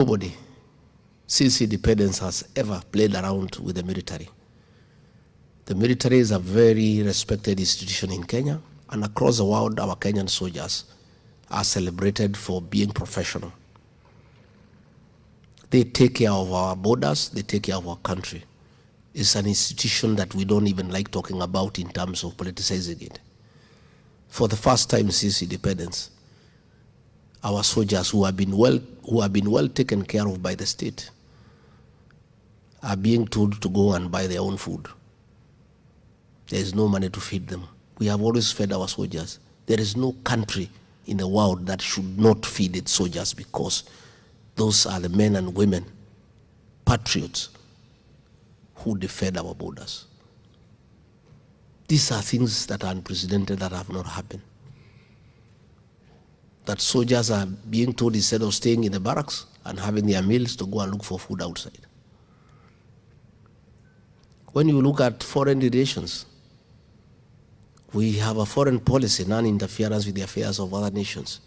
Nobody since independence has ever played around with the military. The military is a very respected institution in Kenya, and across the world, our Kenyan soldiers are celebrated for being professional. They take care of our borders, they take care of our country. It's an institution that we don't even like talking about in terms of politicizing it. For the first time since independence, our soldiers who have been well taken care of by the state are being told to go and buy their own food. There is no money to feed them. We have always fed our soldiers. There is no country in the world that should not feed its soldiers, because those are the men and women, patriots, who defend our borders. These are things that are unprecedented, that have not happened. That soldiers are being told, instead of staying in the barracks and having their meals, to go and look for food outside. When you look at foreign relations, we have a foreign policy, non-interference with the affairs of other nations.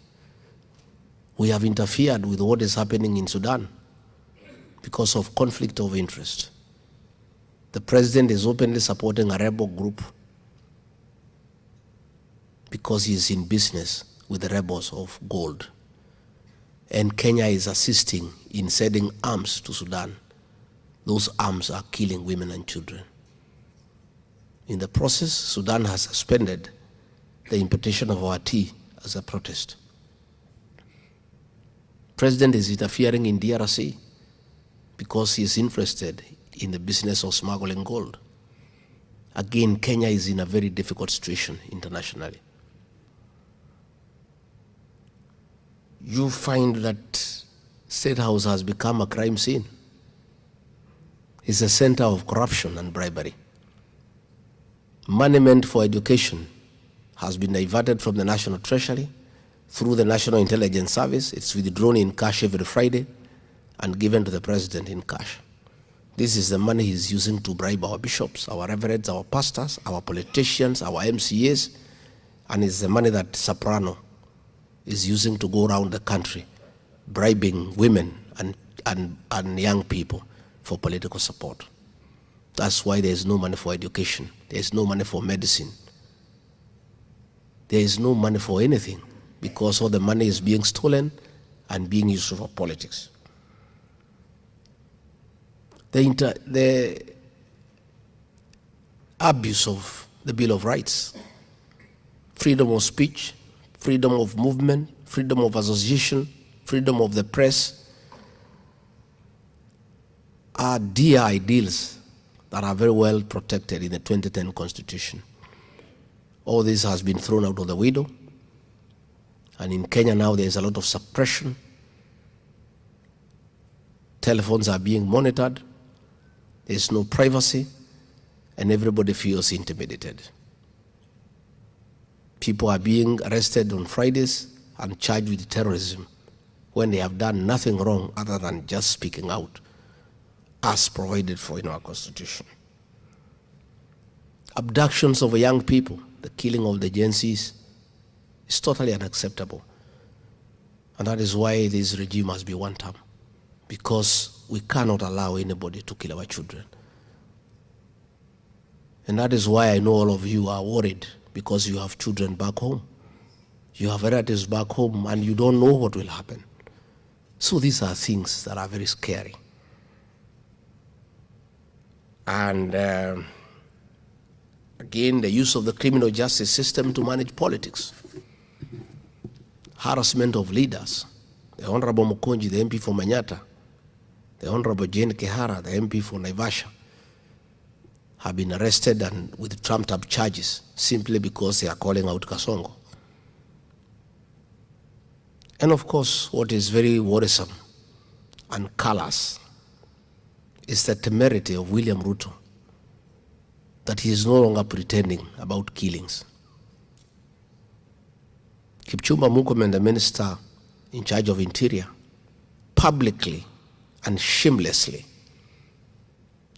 We have interfered with what is happening in Sudan because of conflict of interest. The president is openly supporting a rebel group because he is in business with the rebels of gold. And Kenya is assisting in sending arms to Sudan. Those arms are killing women and children. In the process, Sudan has suspended the importation of our tea as a protest. President is interfering in DRC because he is interested in the business of smuggling gold. Again, Kenya is in a very difficult situation internationally. You find that State House has become a crime scene. It's a center of corruption and bribery. Money meant for education has been diverted from the National Treasury through the National Intelligence Service. It's withdrawn in cash every Friday and given to the president in cash. This is the money he's using to bribe our bishops, our reverends, our pastors, our politicians, our MCAs, and it's the money that Soprano is using to go around the country bribing women and young people for political support. That's why there is no money for education. There is no money for medicine. There is no money for anything, because all the money is being stolen and being used for politics. The abuse of the Bill of Rights, freedom of speech, freedom of movement, freedom of association, freedom of the press, are dear ideals that are very well protected in the 2010 Constitution. All this has been thrown out of the window, and in Kenya now there is a lot of suppression. Telephones are being monitored, there is no privacy, and everybody feels intimidated. People are being arrested on Fridays and charged with terrorism when they have done nothing wrong other than just speaking out, as provided for in our Constitution. Abductions of young people, the killing of the Gen Zs, is totally unacceptable. And that is why this regime must be one term, because we cannot allow anybody to kill our children. And that is why I know all of you are worried, because you have children back home. You have relatives back home, and you don't know what will happen. So these are things that are very scary. And again, the use of the criminal justice system to manage politics. Harassment of leaders. The Honorable Mukonji, the MP for Manyata, the Honorable Jane Kehara, the MP for Naivasha, have been arrested and with trumped-up charges simply because they are calling out Kasongo. And of course, what is very worrisome and callous is the temerity of William Ruto, that he is no longer pretending about killings. Kipchumba Murkomen, the minister in charge of Interior, publicly and shamelessly,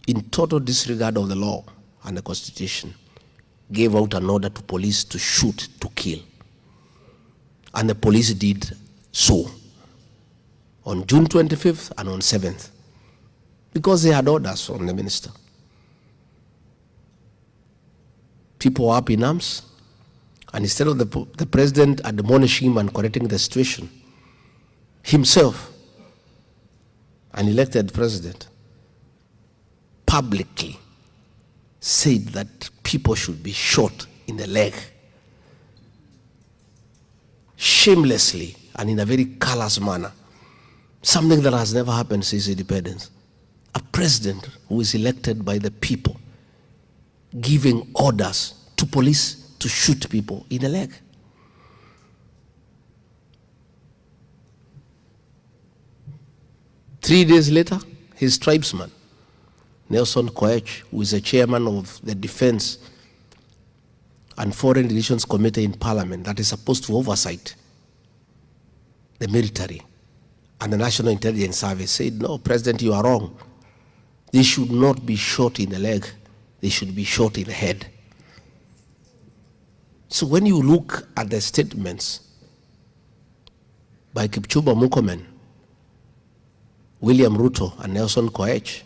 in total disregard of the law and the Constitution, gave out an order to police to shoot, to kill. And the police did so on June 25th and on 7th, because they had orders from the minister. People were up in arms, and instead of the president admonishing him and correcting the situation, himself, an elected president, publicly said that people should be shot in the leg, shamelessly and in a very callous manner, something that has never happened since independence. A president who is elected by the people giving orders to police to shoot people in the leg. Three days later, his tribesman, Nelson Koech, who is the chairman of the Defense and Foreign Relations Committee in Parliament that is supposed to oversight the military and the National Intelligence Service, said, no, President, you are wrong. They should not be shot in the leg. They should be shot in the head. So when you look at the statements by Kipchumba Murkomen, William Ruto, and Nelson Koech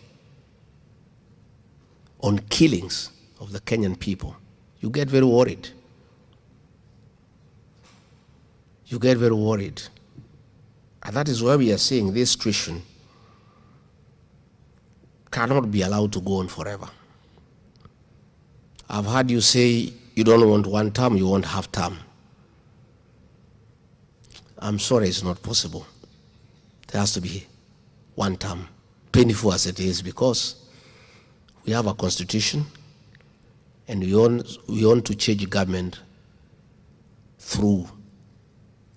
on killings of the Kenyan people, you get very worried. You get very worried. And that is why we are saying this situation cannot be allowed to go on forever. I've heard you say you don't want one term, you want half term. I'm sorry, it's not possible. There has to be one term, 24 as it is, because we have a constitution and we want to change government through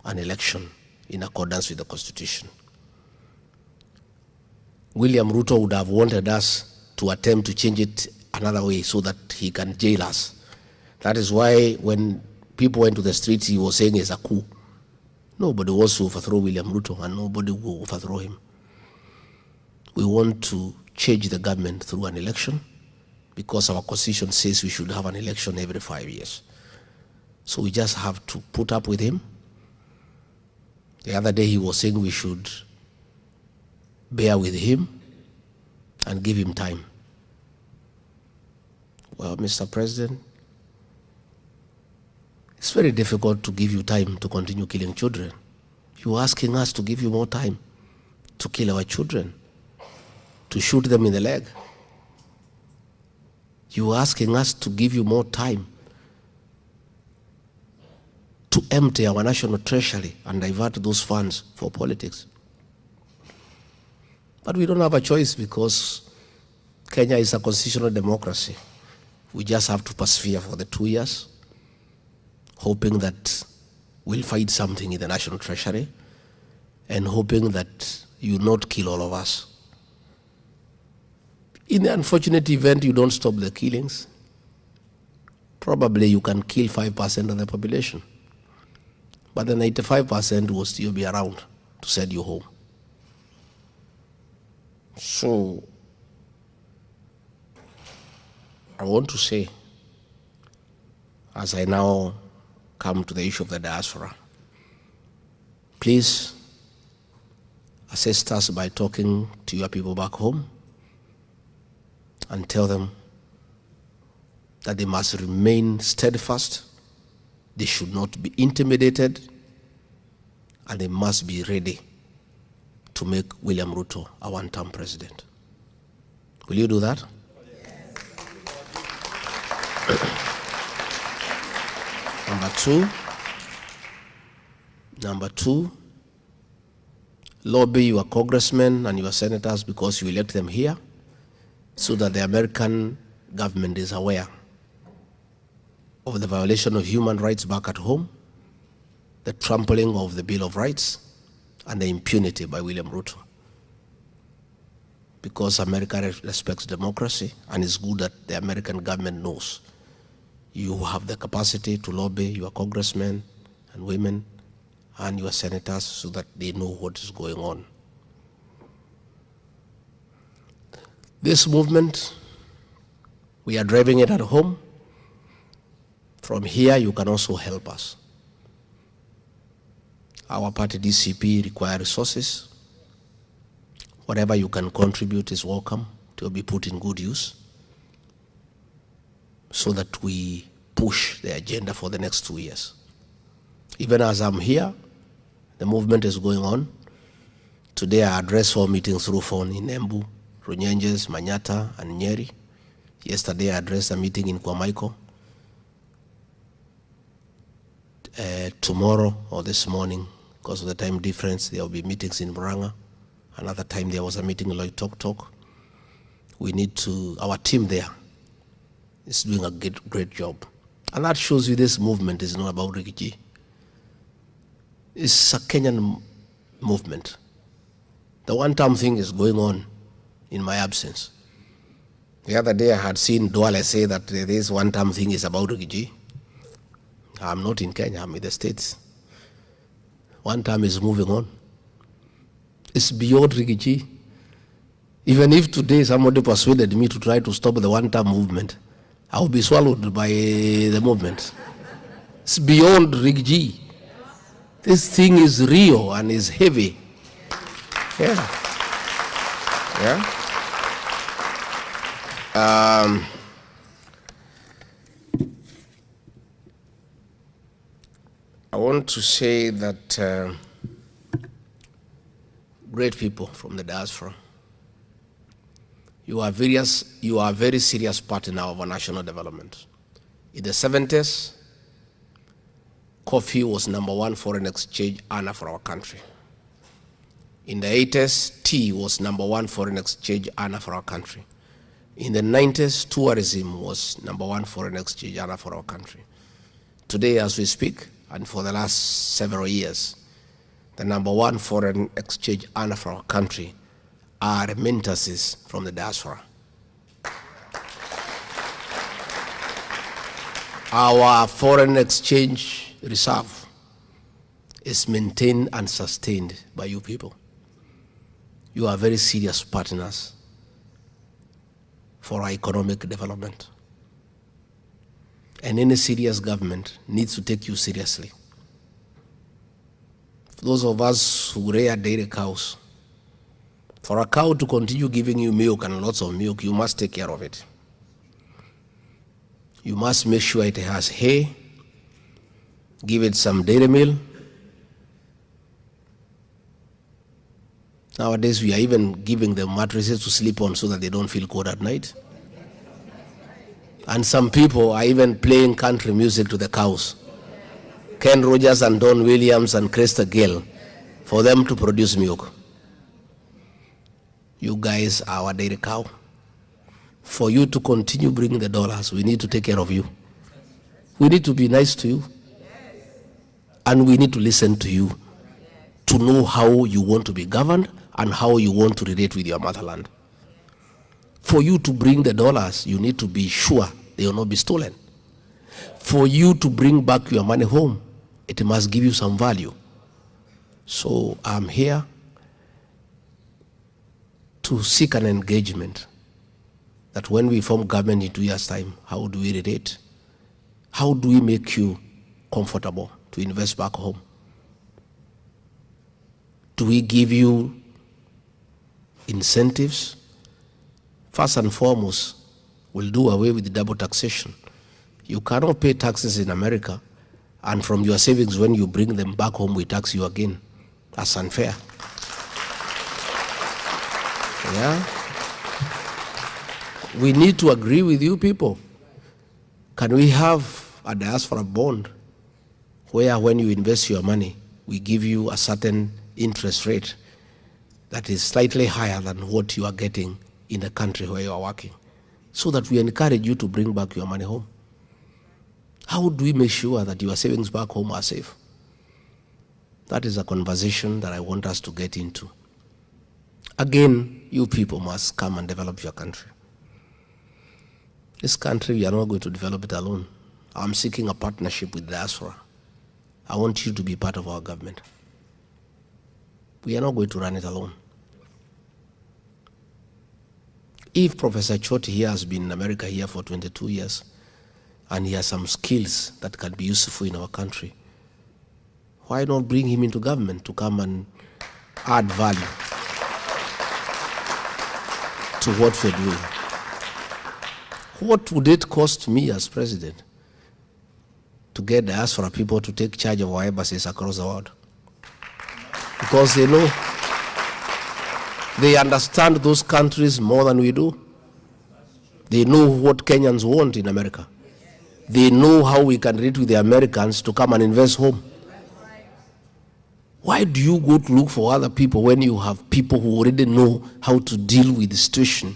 an election in accordance with the constitution. William Ruto would have wanted us to attempt to change it another way so that he can jail us. That is why when people went to the streets, he was saying it's a coup. Nobody wants to overthrow William Ruto, and nobody will overthrow him. We want to change the government through an election because our constitution says we should have an election every 5 years. So we just have to put up with him. The other day he was saying we should bear with him and give him time. Well, Mr. President, it's very difficult to give you time to continue killing children. You're asking us to give you more time to kill our children, to shoot them in the leg. You're asking us to give you more time to empty our national treasury and divert those funds for politics. But we don't have a choice because Kenya is a constitutional democracy. We just have to persevere for the 2 years, hoping that we'll find something in the national treasury and hoping that you not kill all of us. In the unfortunate event you don't stop the killings, probably you can kill 5% of the population, but the 95% will still be around to send you home. So I want to say, as I now come to the issue of the diaspora, please assist us by talking to your people back home and tell them that they must remain steadfast, they should not be intimidated, and they must be ready to make William Ruto a one-term president. Will you do that? Number two, lobby your congressmen and your senators because you elect them here so that the American government is aware of the violation of human rights back at home, the trampling of the Bill of Rights, and the impunity by William Ruto. Because America respects democracy, and it's good that the American government knows you have the capacity to lobby your congressmen and women and your senators so that they know what is going on. This movement, we are driving it at home. From here, you can also help us. Our party, DCP, requires resources. Whatever you can contribute is welcome to be put in good use so that we push the agenda for the next 2 years. Even as I'm here, the movement is going on. Today I addressed 4 meetings through phone in Embu, Runyenjes, Manyata, and Nyeri. Yesterday I addressed a meeting in Kwamaiko. Tomorrow or this morning, because of the time difference, there will be meetings in Muranga. Another time there was a meeting in Loitoktok. We need to, our team there is doing a great job. And that shows you this movement is not about Rigiji. It's a Kenyan movement. The one-term thing is going on in my absence. The other day I had seen Duale say that this one-term thing is about Rigiji. I'm not in Kenya, I'm in the States. One term is moving on. It's beyond Rigiji. Even if today somebody persuaded me to try to stop the one-term movement, I will be swallowed by the movement. It's beyond Rigiji. This thing is real and is heavy. Yeah. Yeah. I want to say that great people from the diaspora, you are a very serious partner of our national development. In the 70s, coffee was #1 foreign exchange earner for our country. In the 80s, tea was #1 foreign exchange earner for our country. In the 90s, tourism was #1 foreign exchange earner for our country. Today, as we speak, and for the last several years, the #1 foreign exchange earner for our country are remittances from the diaspora. Our foreign exchange reserve is maintained and sustained by you people. You are very serious partners for our economic development. And any serious government needs to take you seriously. For those of us who rear dairy cows, for a cow to continue giving you milk and lots of milk, you must take care of it. You must make sure it has hay, give it some dairy meal. Nowadays, we are even giving them mattresses to sleep on so that they don't feel cold at night. And some people are even playing country music to the cows. Ken Rogers and Don Williams and Cresta Gale, for them to produce milk. You guys are our dairy cow. For you to continue bringing the dollars, we need to take care of you. We need to be nice to you. And we need to listen to you to know how you want to be governed and how you want to relate with your motherland. For you to bring the dollars, you need to be sure they will not be stolen. For you to bring back your money home, it must give you some value. So I'm here to seek an engagement that when we form government in 2 years' time, how do we relate? How do we make you comfortable to invest back home? Do we give you incentives? First and foremost, we'll do away with the double taxation. You cannot pay taxes in America, and from your savings, when you bring them back home, we tax you again. That's unfair. Yeah? We need to agree with you people. Can we have a diaspora bond where when you invest your money, we give you a certain interest rate that is slightly higher than what you are getting in the country where you are working, so that we encourage you to bring back your money home? How do we make sure that your savings back home are safe? That is a conversation that I want us to get into. Again, you people must come and develop your country. This country, we are not going to develop it alone. I'm seeking a partnership with diaspora. I want you to be part of our government. We are not going to run it alone. If Professor Choti here has been in America here for 22 years, and he has some skills that can be useful in our country, why not bring him into government to come and add value? to what we're doing. What would it cost me as president to get diaspora people to take charge of our embassies across the world? Because they know, they understand those countries more than we do. They know what Kenyans want in America. They know how we can relate with the Americans to come and invest home. Why do you go to look for other people when you have people who already know how to deal with the situation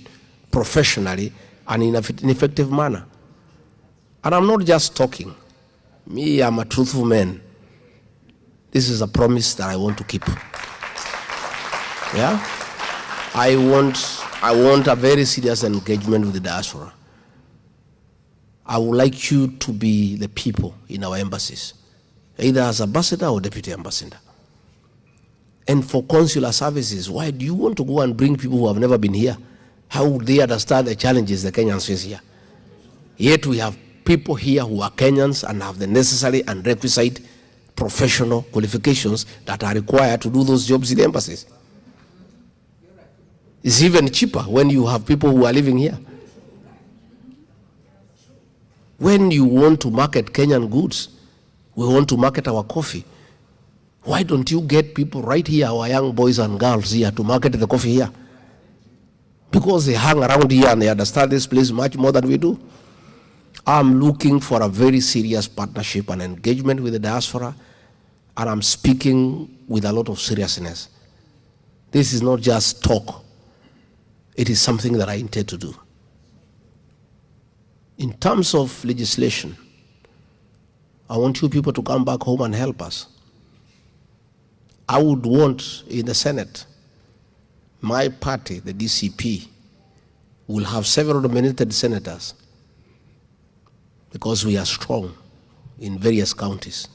professionally and in an effective manner? And I'm not just talking. Me, I'm a truthful man. This is a promise that I want to keep. Yeah? I want a very serious engagement with the diaspora. I would like you to be the people in our embassies, either as ambassador or deputy ambassador. And for consular services, why do you want to go and bring people who have never been here? How would they understand the challenges the Kenyans face here? Yet we have people here who are Kenyans and have the necessary and requisite professional qualifications that are required to do those jobs in the embassies. It's even cheaper when you have people who are living here. When you want to market Kenyan goods, we want to market our coffee. Why don't you get people right here, our young boys and girls here, to market the coffee here? Because they hang around here and they understand this place much more than we do. I'm looking for a very serious partnership and engagement with the diaspora, and I'm speaking with a lot of seriousness. This is not just talk. It is something that I intend to do. In terms of legislation, I want you people to come back home and help us. I would want in the Senate, my party, the DCP, will have several nominated senators because we are strong in various counties.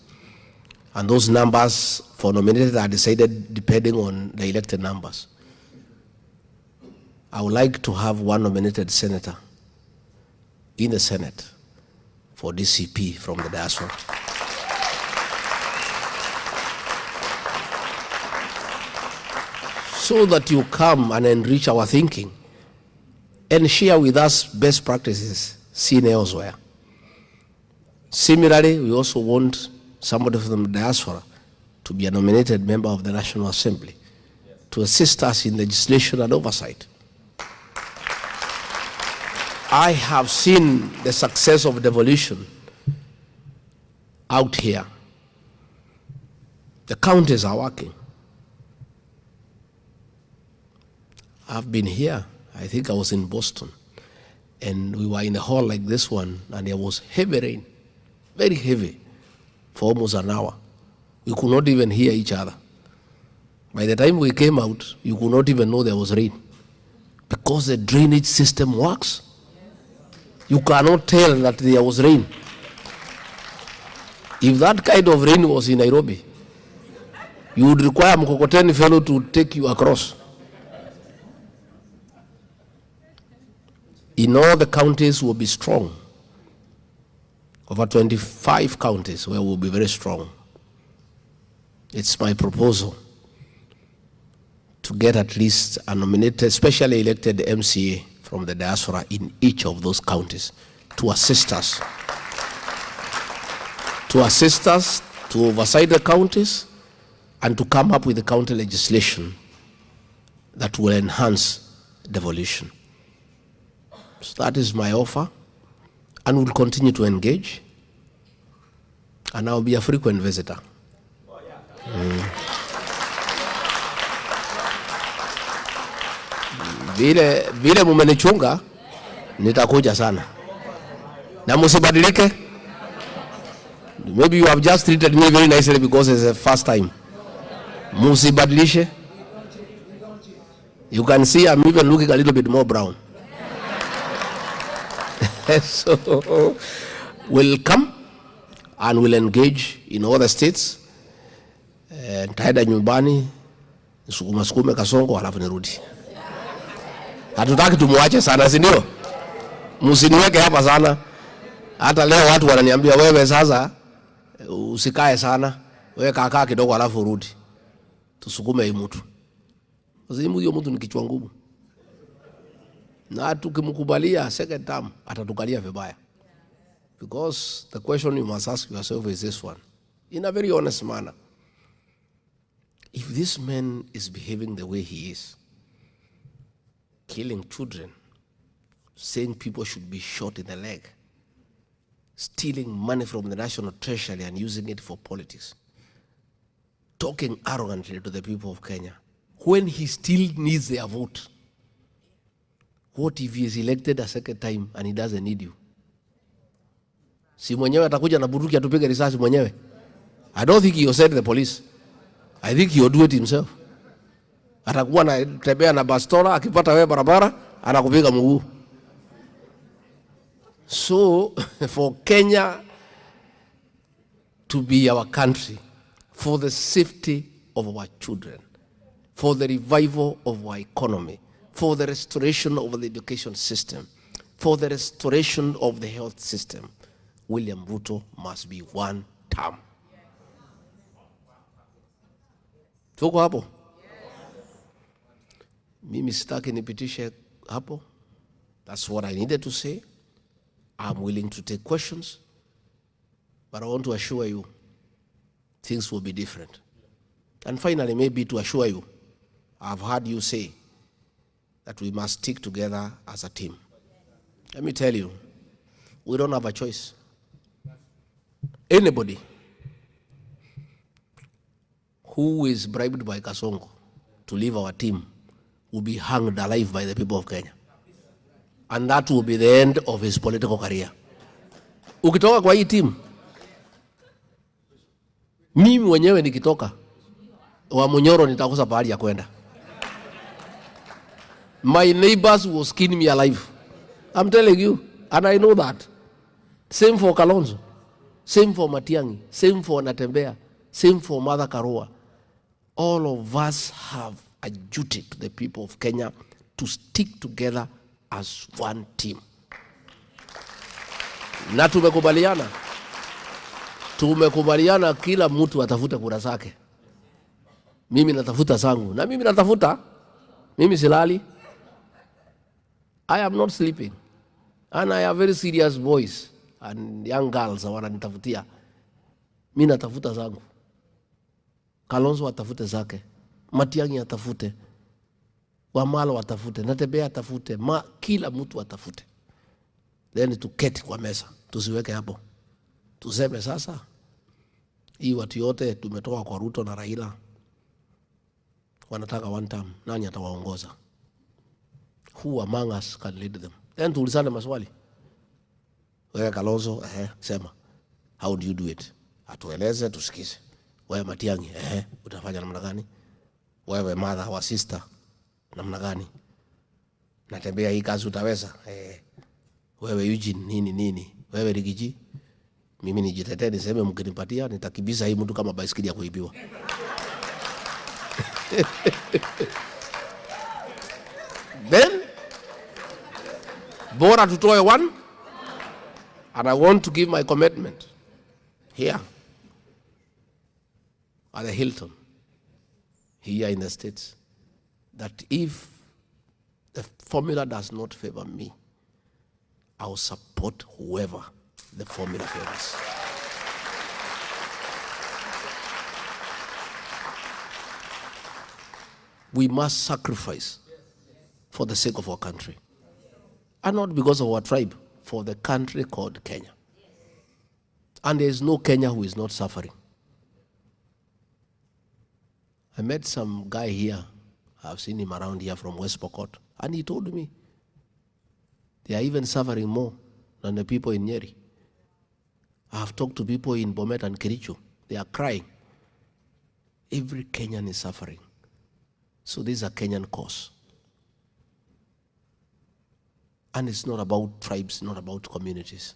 And those numbers for nominated are decided depending on the elected numbers. I would like to have one nominated senator in the Senate for DCP from the diaspora. So that you come and enrich our thinking and share with us best practices seen elsewhere. Similarly, we also want somebody from the diaspora to be a nominated member of the National Assembly to assist us in legislation and oversight. I have seen the success of devolution out here. The counties are working. I've been here, I think I was in Boston, and we were in a hall like this one, and there was heavy rain, very heavy, for almost an hour. We could not even hear each other. By the time we came out, you could not even know there was rain, because the drainage system works. You cannot tell that there was rain. If that kind of rain was in Nairobi, you would require a mkokoteni fellow to take you across. In all the counties will be strong. Over 25 counties where we'll be very strong. It's my proposal to get at least a nominated, specially elected MCA from the diaspora in each of those counties to assist us. To oversight the counties and to come up with the county legislation that will enhance devolution. So that is my offer, and we'll continue to engage, and I'll be a frequent visitor. Vile mumenichunga, nitakuja sana. Na musibadilike. Maybe you have just treated me very nicely because it's the first time. Musibadilishe. You can see I'm even looking a little bit more brown. So we'll come and we'll engage in all the states. Nitaenda nyumbani, sukume Kasongo halafu nirudi. Hatutaki tumuache sana, si ndio? Msiniweke hapa sana. Hata leo watu wananiambia wewe sasa usikae sana. Wewe kaa kidogo halafu urudi. Tusukume hii mtu. Hiyo mtu ni kichwa ngumu. Na tukimkubalia second term, atatukalia vibaya. Because the question you must ask yourself is this one, in a very honest manner. If this man is behaving the way he is, killing children, saying people should be shot in the leg, stealing money from the national treasury and using it for politics, talking arrogantly to the people of Kenya, when he still needs their vote, what if he is elected a second time and he doesn't need you? Si mwenyewe atakuja na bunduki atupige risasi mwenyewe? I don't think he'll send the police. I think he'll do it himself. Atakuwa anatembea na bastola, akipata wewe barabara anakupiga mguu. So for Kenya to be our country, for the safety of our children, for the revival of our economy, for the restoration of the education system, for the restoration of the health system, William Ruto must be one term. Tuko hapo? Mimi sitaki nipitishe hapo. That's what I needed to say. I'm willing to take questions, but I want to assure you things will be different. And finally, maybe to assure you, I've heard you say that we must stick together as a team. Let me tell you, we don't have a choice. Anybody who is bribed by Kasongo to leave our team will be hanged alive by the people of Kenya. And that will be the end of his political career. Ukitoka kwa hii team, mimi mwenyewe nikitoka, wa Munyoro nitakosa pahali ya kwenda. My neighbors will skin me alive. I'm telling you, and I know that. Same for Kalonzo, same for Matiang'i, same for Natembea, same for Mother Karua. All of us have a duty to the people of Kenya to stick together as one team. Na tumekubaliana kila mtu atafute kura zake. Mimi natafuta zangu, na mimi natafuta, mimi silali. I am not sleeping, and I have very serious boys and young girls wananitafutia. Mimi natafuta zangu. Kalonzo atafute zake, Matiang'i atafute, Wamalo atafute, Natembea atafute, kila mtu atafute. Then tuketi kwa meza, tusiweke hapo. Tuseme sasa, hii watu yote tumetoka kwa Ruto na Raila, wanataka one term, nani atawaongoza? Who among us can lead them? Then tuulizane maswali. Wewe Kalonzo, sema, how do you do it? Atueleze, tusikize. Wewe Matiang'i, utafanya namna gani? Wewe mother wa sister, namna gani? Natembea hii kazi utaweza? Wewe Eugene, nini? Wewe Rigiji, mimi nijitetee niseme mkinipatia nitakibisa hii mtu kama baisikeli ya kuibiwa. Then bora tutoe one, and I want to give my commitment here at the Hilton here in the States, that if the formula does not favor me, I will support whoever the formula favors. We must sacrifice for the sake of our country, and not because of our tribe, for the country called Kenya. And there is no Kenya who is not suffering. I met some guy here, I've seen him around here from West Pokot, and he told me they are even suffering more than the people in Nyeri. I have talked to people in Bomet and Kericho. They are crying. Every Kenyan is suffering. So this is a Kenyan cause. And it's not about tribes, not about communities.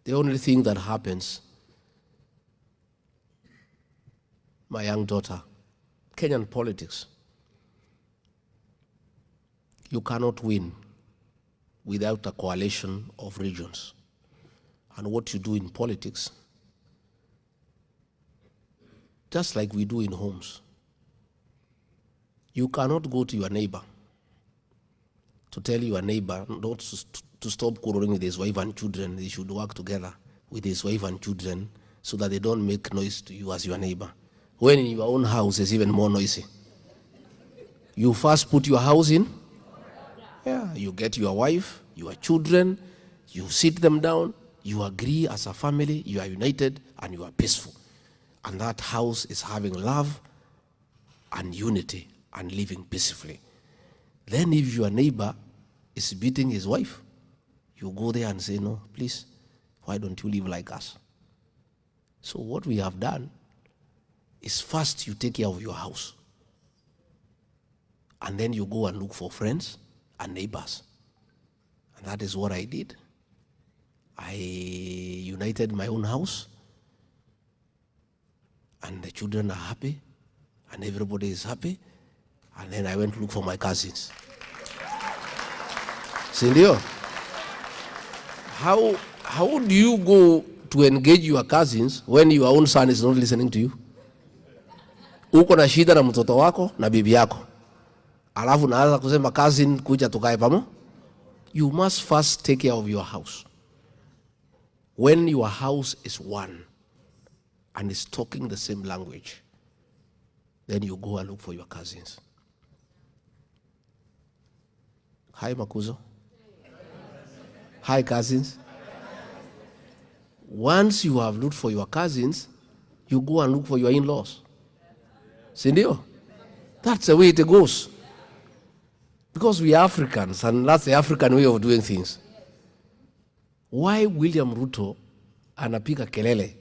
The only thing that happens, my young daughter, Kenyan politics, you cannot win without a coalition of regions. And what you do in politics, just like we do in homes, you cannot go to your neighbor to tell your neighbor not to stop quarreling with his wife and children. They should work together with his wife and children so that they don't make noise to you as your neighbor. When in your own house is even more noisy. You first put your house in. Yeah, you get your wife, your children, you sit them down, you agree as a family, you are united, and you are peaceful. And that house is having love and unity and living peacefully. Then if your neighbor is beating his wife, you go there and say, no, please, why don't you live like us? So what we have done is first you take care of your house. And then you go and look for friends and neighbors. And that is what I did. I united my own house. And the children are happy. And everybody is happy. And then I went to look for my cousins. Sindio, how do you go to engage your cousins when your own son is not listening to you? Uko na shida na mtoto wako na bibi yako. Alafu naanza kusema cousin kuja tukae pamoja. You must first take care of your house. When your house is one and is talking the same language, then you go and look for your cousins. Hi, Makuzo. Hi, cousins. Once you have looked for your cousins, you go and look for your in-laws. Sindio? That's the way it goes. Because we are Africans, and that's the African way of doing things. Why William Ruto anapiga kelele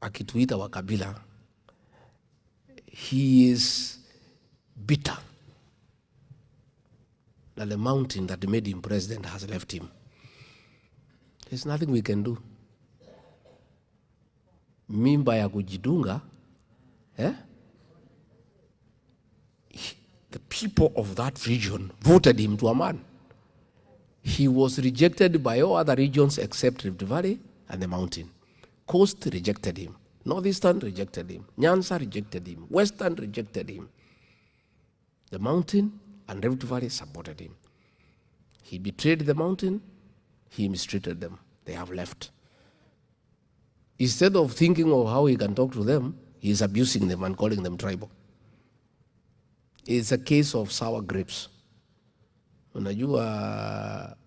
akituita wakabila? He is bitter that the mountain that made him president has left him. There's nothing we can do. Mimba ya kujidunga, the people of that region voted him to a man. He was rejected by all other regions except Rift Valley and the mountain. Coast rejected him. Northeastern rejected him. Nyanza rejected him. Western rejected him. The mountain and Rift Valley supported him. He betrayed the mountain. He mistreated them. They have left. Instead of thinking of how he can talk to them, he is abusing them and calling them tribal. It's a case of sour grapes. Unajua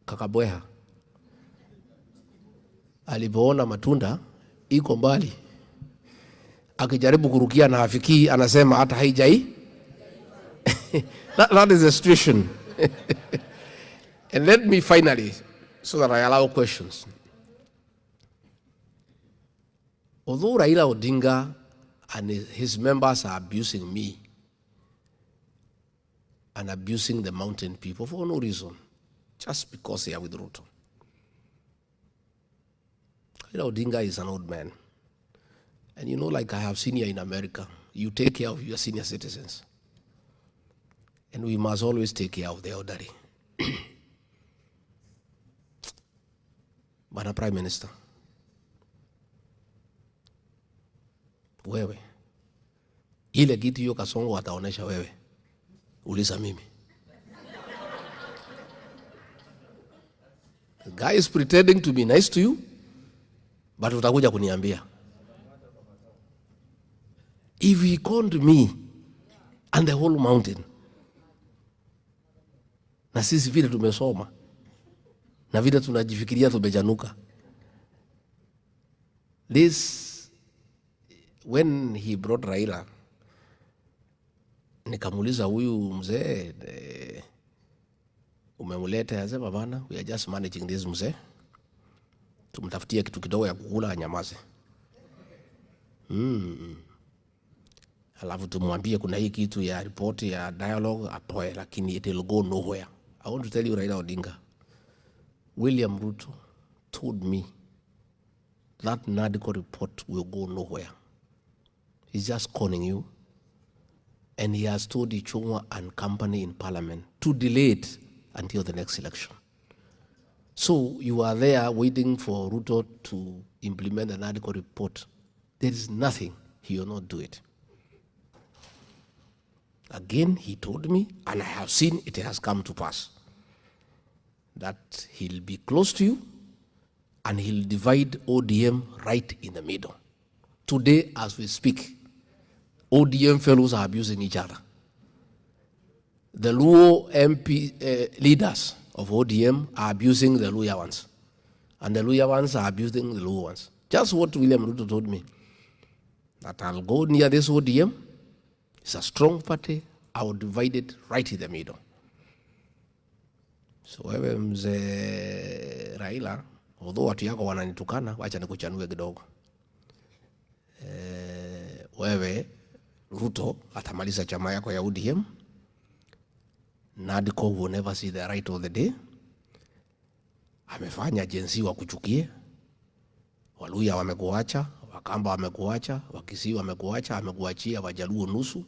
kakabweha alipoona matunda iko mbali, akijaribu kurukia na hafiki, anasema hata haijai. That is the situation. And let me finally, so that I allow questions. Although Raila Odinga and his members are abusing me and abusing the mountain people for no reason, just because they are with Ruto. Raila Odinga is an old man. And you know, like I have seen here in America, you take care of your senior citizens. And we must always take care of the elderly. Bwana Prime Minister, wewe, ile kitu hiyo Kasongo wataonesha wewe, uliza mimi. The guy is pretending to be nice to you, but utakuja kuniambia. If he conned me and the whole mountain, na sisi vile tumesoma, na vile tunajifikiria tumejanuka. This, when he brought Raila, nikamuliza huyu mzee, umemuleta, asema bana, we are just managing this mzee. Tumtafutia kitu kidogo ya kukula anyamaze. Alafu tumwambie kuna hii kitu ya report ya dialogue apoe, lakini it will go nowhere. I want to tell you, Raila Odinga, William Ruto told me that NADCO report will go nowhere. He's just conning you. And he has told Ichung'wa and company in parliament to delay it until the next election. So you are there waiting for Ruto to implement the NADCO report. There is nothing, he will not do it. Again, he told me, and I have seen it has come to pass, that he'll be close to you and he'll divide ODM right in the middle. Today, as we speak, ODM fellows are abusing each other. The Luo MP leaders of ODM are abusing the Luya ones, and the Luya ones are abusing the Luo ones. Just what William Ruto told me, that I'll go near this ODM, it's a strong party, I will divide it right in the middle. So wewe mzee Raila, although watu yako wananitukana, wacha nikuchanue kidogo. Wewe Ruto atamaliza chama yako ya ODM. Nadco will never see the right of the day. Amefanya jensi wa kuchukie. Waluya wamekuacha, Wakamba wamekuacha, Wakisii wamekuacha, amekuachia Wajaluo nusu.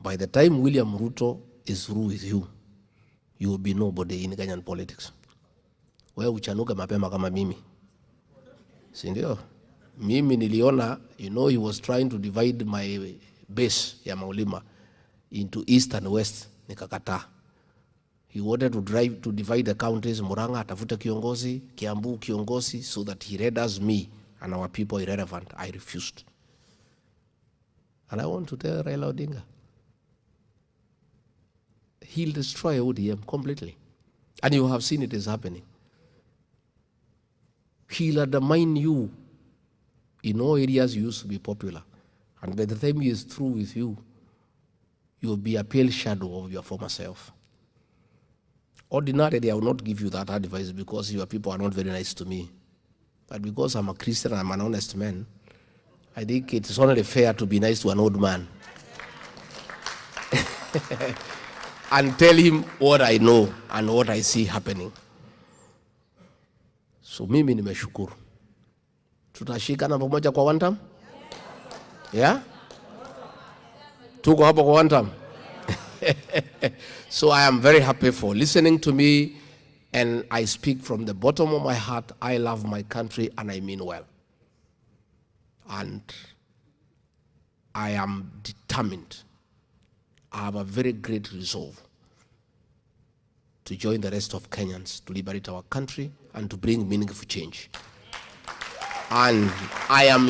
By the time William Ruto is through with you, you will be nobody in Kenyan politics. Wewe uchanuke mapema kama mimi. Si ndio? Mimi niliona, you know, he was trying to divide my base ya Maulima into east and west. Nikakataa. He wanted to divide the counties, Murang'a atafute kiongozi, Kiambu kiongozi, so that he renders me and our people irrelevant. I refused. And I want to tell Raila Odinga, he'll destroy ODM completely. And you have seen it is happening. He'll undermine you in all areas you used to be popular. And by the time he is through with you, you will be a pale shadow of your former self. Ordinarily, I will not give you that advice because your people are not very nice to me. But because I'm a Christian and I'm an honest man, I think it's only fair to be nice to an old man. And tell him what I know and what I see happening. So mimi nimeshukuru. Tutashikana pamoja kwa one time? Yeah? Tuko hapo kwa one time? So I am very happy for listening to me, and I speak from the bottom of my heart. I love my country and I mean well. And I am determined. I have a very great resolve to join the rest of Kenyans to liberate our country and to bring meaningful change. And I am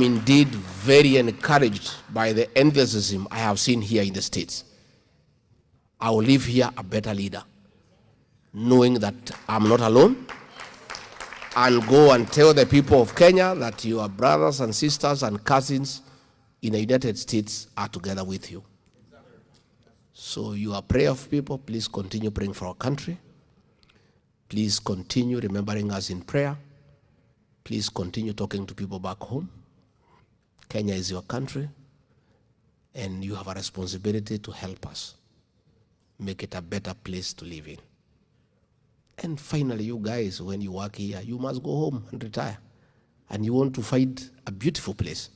indeed very encouraged by the enthusiasm I have seen here in the States. I will leave here a better leader, knowing that I'm not alone, and go and tell the people of Kenya that your brothers and sisters and cousins in the United States are together with you. So you are prayerful people. Please continue praying for our country. Please continue remembering us in prayer. Please continue talking to people back home. Kenya is your country, and you have a responsibility to help us make it a better place to live in. And finally, you guys, when you work here, you must go home and retire. And you want to find a beautiful place,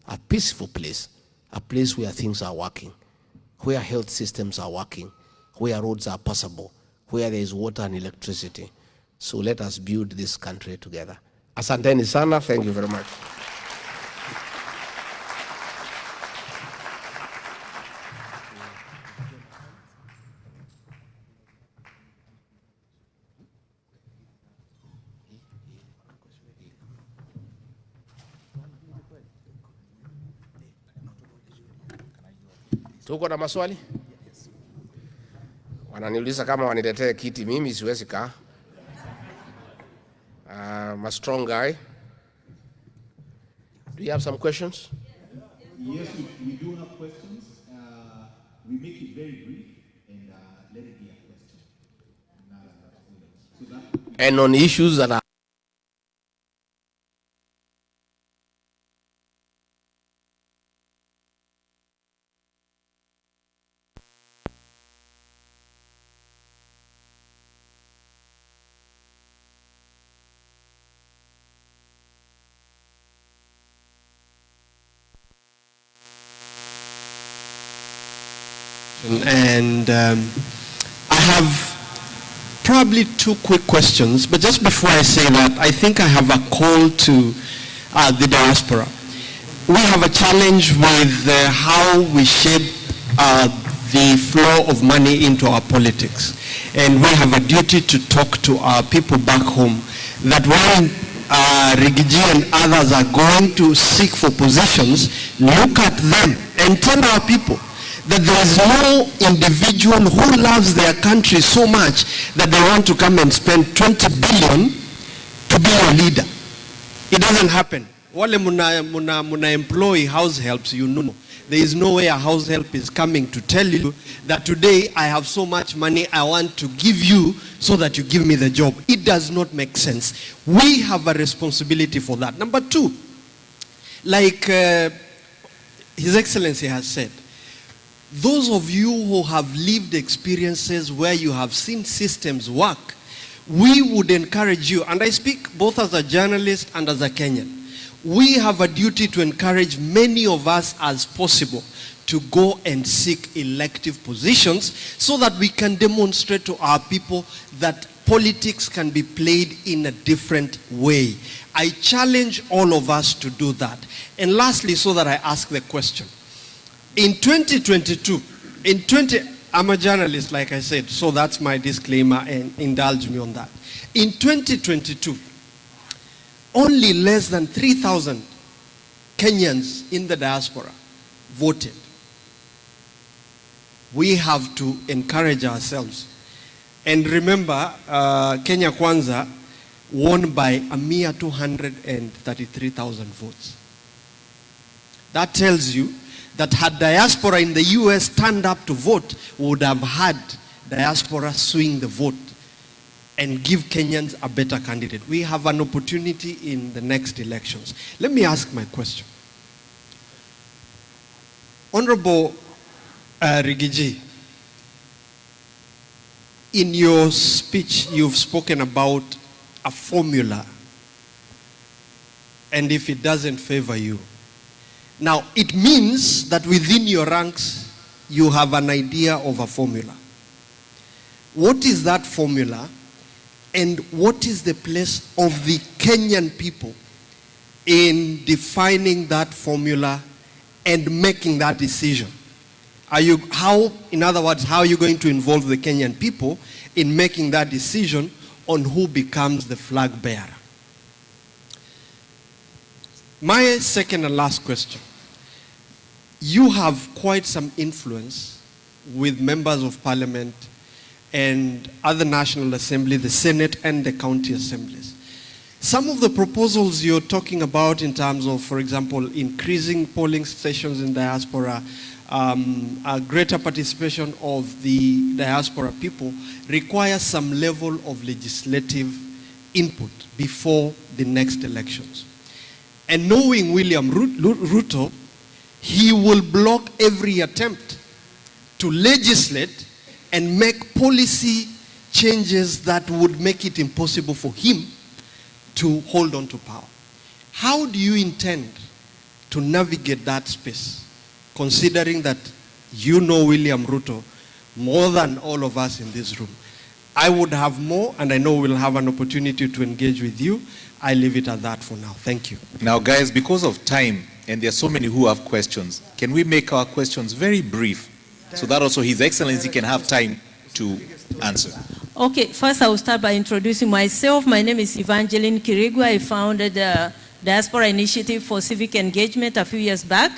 a peaceful place, a place where things are working, where health systems are working, where roads are passable, where there is water and electricity. So let us build this country together. Asanteni sana. Thank you very much. Tuko na maswali? Wananiuliza kama waniletee kiti, mimi siwezi kaa. I'm a strong guy. Do you have some questions? Yes, we do have questions. We make it very brief and let it be a question. And on issues that are and I have probably two quick questions, but just before I say that, I think I have a call to the diaspora. we have a challenge with how we shape the flow of money into our politics. And we have a duty to talk to our people back home that when Rigiji and others are going to seek for positions, look at them and tell our people that there is no individual who loves their country so much that they want to come and spend 20 billion to be a leader. It doesn't happen. Wale muna employ house helps, you know. There is no way a house help is coming to tell you that today I have so much money I want to give you so that you give me the job. It does not make sense. We have a responsibility for that. Number two, like His Excellency has said, those of you who have lived experiences where you have seen systems work, we would encourage you, and I speak both as a journalist and as a Kenyan, we have a duty to encourage many of us as possible to go and seek elective positions so that we can demonstrate to our people that politics can be played in a different way. I challenge all of us to do that. And lastly, so that I ask the question, in 2022, I'm a journalist, like I said, so that's my disclaimer, and indulge me on that. In 2022, only less than 3,000 Kenyans in the diaspora voted. We have to encourage ourselves. And remember, Kenya Kwanza won by a mere 233,000 votes. That tells you that had diaspora in the US stand up to vote, we would have had diaspora swing the vote and give Kenyans a better candidate. We have an opportunity in the next elections. Let me ask my question. Honorable Rigiji, in your speech, you've spoken about a formula, and if it doesn't favor you. Now, it means that within your ranks, you have an idea of a formula. What is that formula, and what is the place of the Kenyan people in defining that formula and making that decision? In other words, how are you going to involve the Kenyan people in making that decision on who becomes the flag bearer? My second and last question. You have quite some influence with members of parliament and other National Assembly, the Senate and the county assemblies. Some of the proposals you're talking about in terms of, for example, increasing polling stations in diaspora, a greater participation of the diaspora people requires some level of legislative input before the next elections. And knowing William Ruto, he will block every attempt to legislate and make policy changes that would make it impossible for him to hold on to power. How do you intend to navigate that space, considering that you know William Ruto more than all of us in this room? I would have more, and I know we'll have an opportunity to engage with you. I leave it at that for now. Thank you. Now, guys, because of time, and there are so many who have questions, can we make our questions very brief so that also His Excellency can have time to answer? Okay, first I will start by introducing myself. My name is Evangeline Kirigwa. I founded the Diaspora Initiative for Civic Engagement a few years back.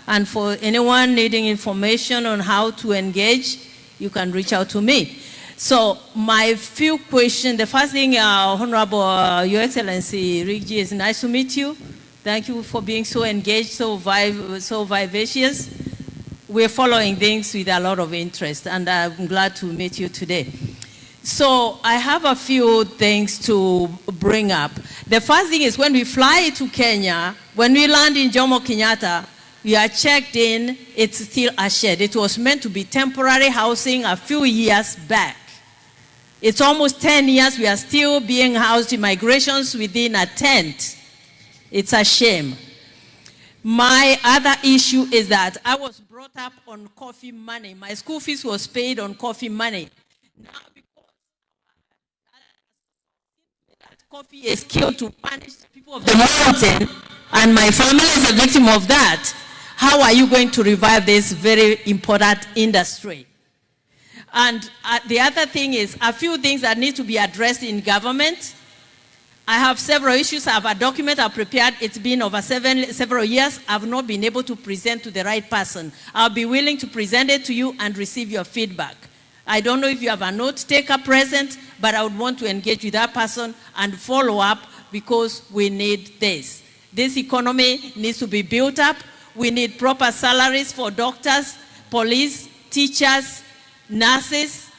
And for anyone needing information on how to engage, you can reach out to me. So my few questions, the first thing, Honorable Your Excellency Rigiji, it's nice to meet you. Thank you for being so engaged, so vivacious. We're following things with a lot of interest, and I'm glad to meet you today. So I have a few things to bring up. The first thing is when we fly to Kenya, when we land in Jomo Kenyatta, we are checked in, it's still a shed. It was meant to be temporary housing a few years back. It's almost 10 years, we are still being housed in migrations within a tent. It's a shame. My other issue is that I was brought up on coffee money. My school fees was paid on coffee money. Now, because coffee a skill to punish the people of the mountain, and my family is a victim of that, how are you going to revive this very important industry? And the other thing is a few things that need to be addressed in government. I have several issues. I have a document I've prepared. It's been over several years. I've not been able to present to the right person. I'll be willing to present it to you and receive your feedback. I don't know if you have a note taker present, but I would want to engage with that person and follow up because we need this. This economy needs to be built up. We need proper salaries for doctors, police, teachers, nurses,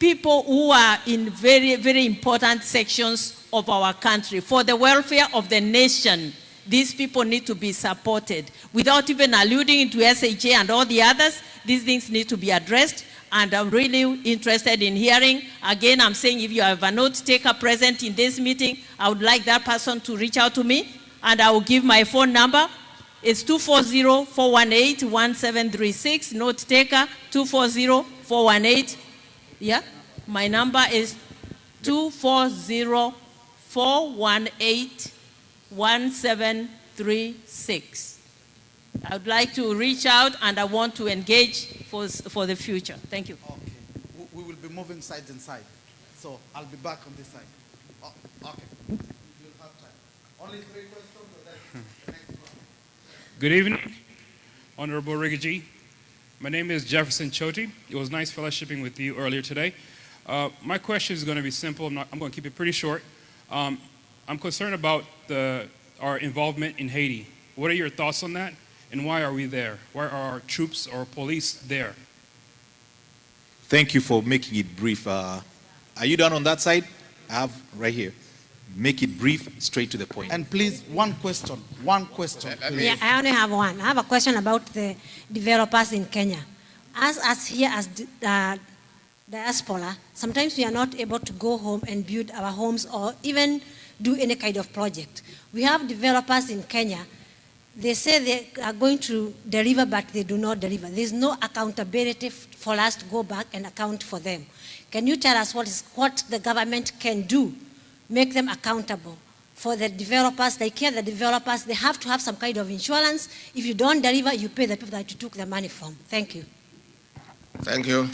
people who are in very, very important sections of our country. For the welfare of the nation, these people need to be supported. Without even alluding to SHA and all the others, these things need to be addressed. And I'm really interested in hearing. Again, I'm saying if you have a note taker present in this meeting, I would like that person to reach out to me, and I will give my phone number. It's 240-418-1736. Note taker, 240-418. Yeah, my number is 240-418-1736. I would like to reach out and I want to engage for the future. Thank you. Okay. We will be moving sides and sides. So I'll be back on this side. Oh, okay. You'll have time. Only 3 questions and then the next one. Good evening, Honorable Rigaji. My name is Jefferson Choti. It was nice fellowshipping with you earlier today. My question is going to be simple. I'm going to keep it pretty short. I'm concerned about our involvement in Haiti. What are your thoughts on that? And why are we there? Why are our troops or police there? Thank you for making it brief. Are you done on that side? I have right here. Make it brief, straight to the point. And please, one question. One question, please. Yeah, I only have one. I have a question about the developers in Kenya. As here as diaspora, sometimes we are not able to go home and build our homes or even do any kind of project. We have developers in Kenya. They say they are going to deliver, but they do not deliver. There's no accountability for us to go back and account for them. Can you tell us what the government can do, make them accountable for the developers? They care the developers. They have to have some kind of insurance. If you don't deliver, you pay the people that you took the money from. Thank you. Thank you.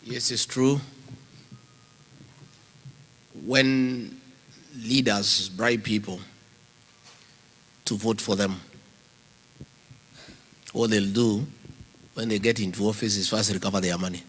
Yes, it's true. When leaders bribe people to vote for them, all they'll do when they get into office is first recover their money.